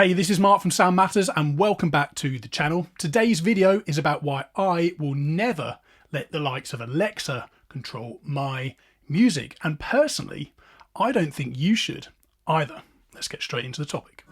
Hey, this is Mark from Sound Matters and welcome back to the channel. Today's video is about why I will never let the likes of Alexa control my music. And personally, I don't think you should either. Let's get straight into the topic.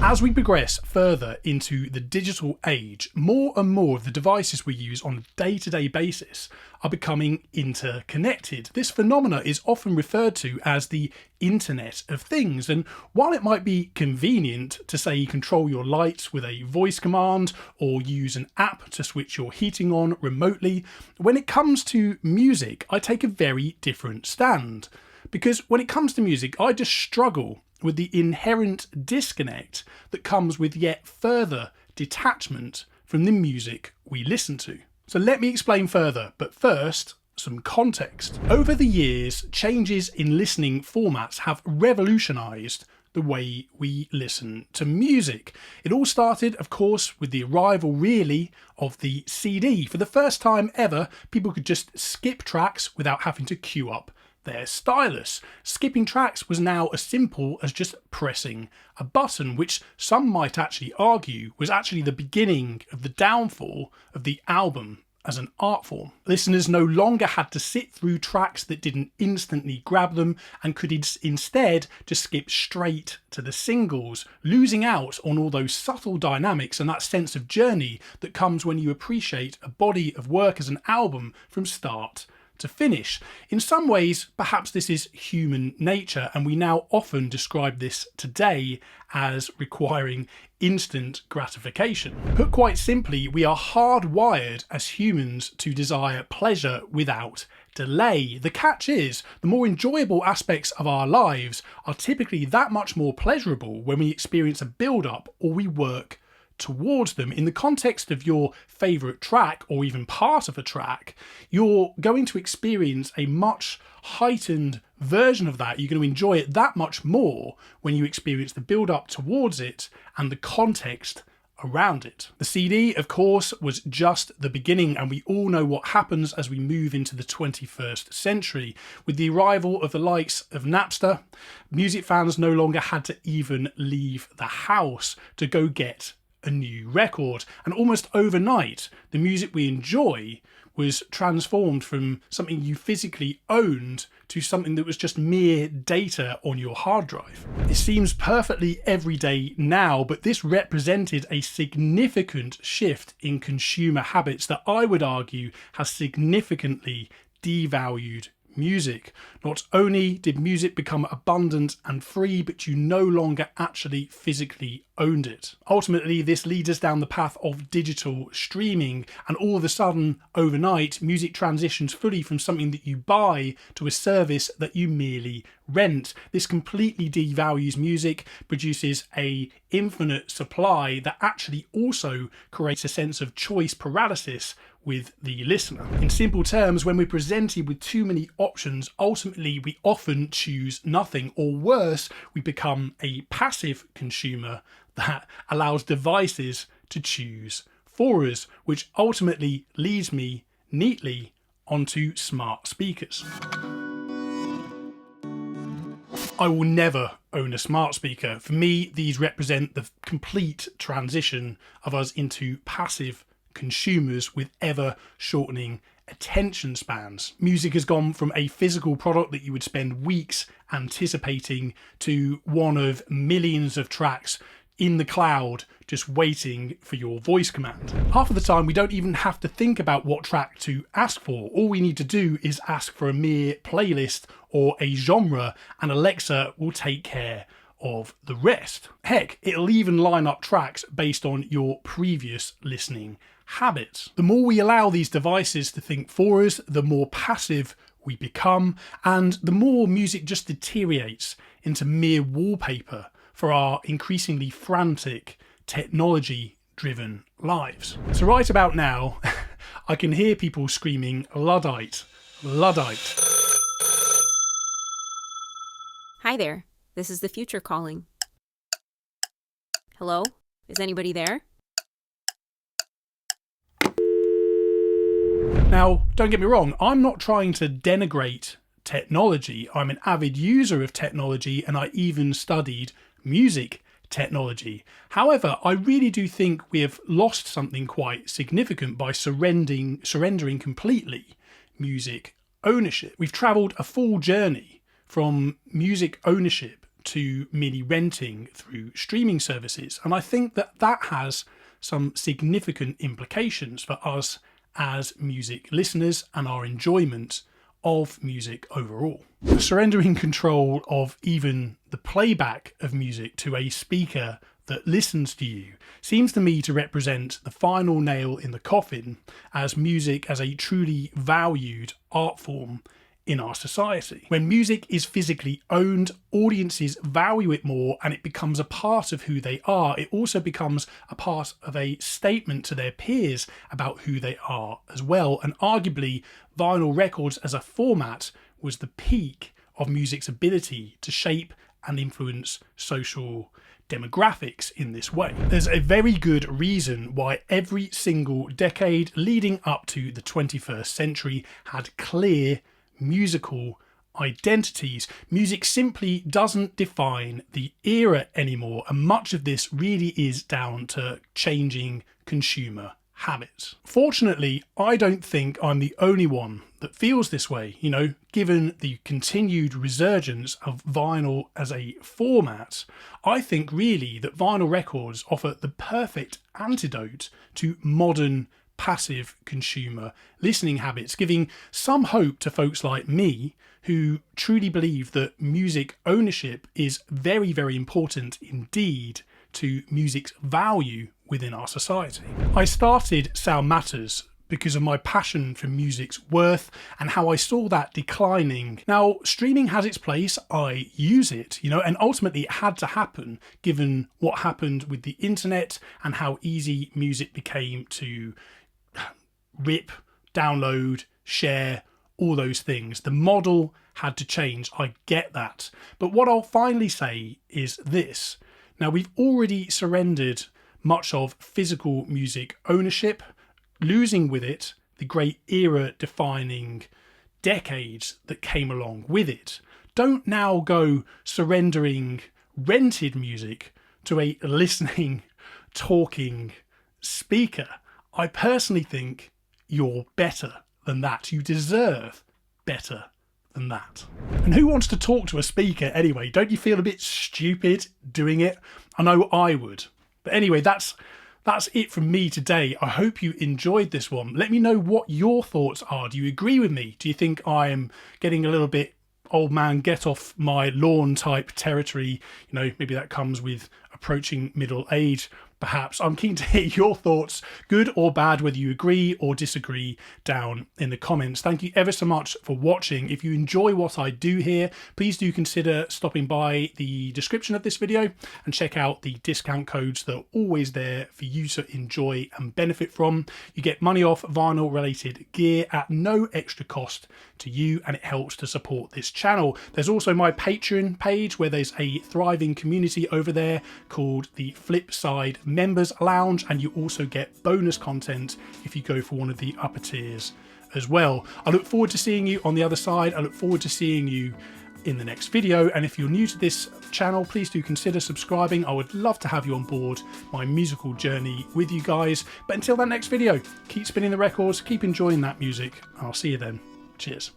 As we progress further into the digital age, more and more of the devices we use on a day-to-day basis are becoming interconnected. This phenomena is often referred to as the Internet of Things, and while it might be convenient to say control your lights with a voice command or use an app to switch your heating on remotely, when it comes to music, I take a very different stand. Because when it comes to music, I just struggle with the inherent disconnect that comes with yet further detachment from the music we listen to. So let me explain further, but first, some context. Over the years, changes in listening formats have revolutionised the way we listen to music. It all started, of course, with the arrival, really, of the CD. For the first time ever, people could just skip tracks without having to queue up their stylus. Skipping tracks was now as simple as just pressing a button, which some might actually argue was actually the beginning of the downfall of the album as an art form. Listeners no longer had to sit through tracks that didn't instantly grab them and could instead just skip straight to the singles, losing out on all those subtle dynamics and that sense of journey that comes when you appreciate a body of work as an album from start to finish. In some ways, perhaps this is human nature, and we now often describe this today as requiring instant gratification. Put quite simply, we are hardwired as humans to desire pleasure without delay. The catch is, the more enjoyable aspects of our lives are typically that much more pleasurable when we experience a build-up or we work towards them. In the context of your favourite track or even part of a track, you're going to experience a much heightened version of that. You're going to enjoy it that much more when you experience the build up towards it and the context around it. The CD, of course, was just the beginning, and we all know what happens as we move into the 21st century. With the arrival of the likes of Napster, music fans no longer had to even leave the house to go get a new record, and almost overnight the music we enjoy was transformed from something you physically owned to something that was just mere data on your hard drive. It seems perfectly everyday now, but this represented a significant shift in consumer habits that I would argue has significantly devalued music. Not only did music become abundant and free, but you no longer actually physically owned it. Ultimately, this leads us down the path of digital streaming, and all of a sudden, overnight, music transitions fully from something that you buy to a service that you merely rent. This completely devalues music, produces a infinite supply that actually also creates a sense of choice paralysis with the listener. In simple terms, when we're presented with too many options, ultimately we often choose nothing, or worse, we become a passive consumer that allows devices to choose for us, which ultimately leads me neatly onto smart speakers. I will never own a smart speaker. For me, these represent the complete transition of us into passive consumers with ever shortening attention spans. Music has gone from a physical product that you would spend weeks anticipating to one of millions of tracks in the cloud just waiting for your voice command. Half of the time we don't even have to think about what track to ask for. All we need to do is ask for a mere playlist or a genre, and Alexa will take care of the rest. Heck, it'll even line up tracks based on your previous listening habits. The more we allow these devices to think for us, the more passive we become, and the more music just deteriorates into mere wallpaper for our increasingly frantic, technology-driven lives. So right about now, I can hear people screaming, Luddite, Luddite. Hi there, this is the future calling. Hello? Is anybody there? Now, don't get me wrong, I'm not trying to denigrate technology. I'm an avid user of technology, and I even studied music technology. However, I really do think we have lost something quite significant by surrendering completely music ownership. We've travelled a full journey from music ownership to merely renting through streaming services, and I think that that has some significant implications for us as music listeners and our enjoyment of music overall. Surrendering control of even the playback of music to a speaker that listens to you seems to me to represent the final nail in the coffin as music as a truly valued art form in our society. When music is physically owned, audiences value it more and it becomes a part of who they are. It also becomes a part of a statement to their peers about who they are as well. And arguably, vinyl records as a format was the peak of music's ability to shape and influence social demographics in this way. There's a very good reason why every single decade leading up to the 21st century had clear musical identities. Music simply doesn't define the era anymore, and much of this really is down to changing consumer habits. Fortunately, I don't think I'm the only one that feels this way, given the continued resurgence of vinyl as a format. I think really that vinyl records offer the perfect antidote to modern passive consumer listening habits, giving some hope to folks like me who truly believe that music ownership is very, very important indeed to music's value within our society. I started Sound Matters because of my passion for music's worth and how I saw that declining. Now, streaming has its place, I use it, and ultimately it had to happen given what happened with the internet and how easy music became to rip, download, share, all those things. The model had to change, I get that. But what I'll finally say is this. Now, we've already surrendered much of physical music ownership, losing with it the great era-defining decades that came along with it. Don't now go surrendering rented music to a listening, talking speaker. I personally think you're better than that. You deserve better than that. And who wants to talk to a speaker anyway? Don't you feel a bit stupid doing it? I know I would. But anyway, that's it from me today. I hope you enjoyed this one. Let me know what your thoughts are. Do you agree with me? Do you think I'm getting a little bit old man get off my lawn type territory? Maybe that comes with approaching middle age. Perhaps. I'm keen to hear your thoughts, good or bad, whether you agree or disagree, down in the comments. Thank you ever so much for watching. If you enjoy what I do here, please do consider stopping by the description of this video and check out the discount codes that are always there for you to enjoy and benefit from. You get money off vinyl related gear at no extra cost to you, and it helps to support this channel. There's also my Patreon page where there's a thriving community over there called the Flip Side Members Lounge, and you also get bonus content if you go for one of the upper tiers as well. I look forward to seeing you on the other side. I look forward to seeing you in the next video, and if you're new to this channel, please do consider subscribing. I would love to have you on board my musical journey with you guys. But until that next video, keep spinning the records, keep enjoying that music, and I'll see you then. Cheers.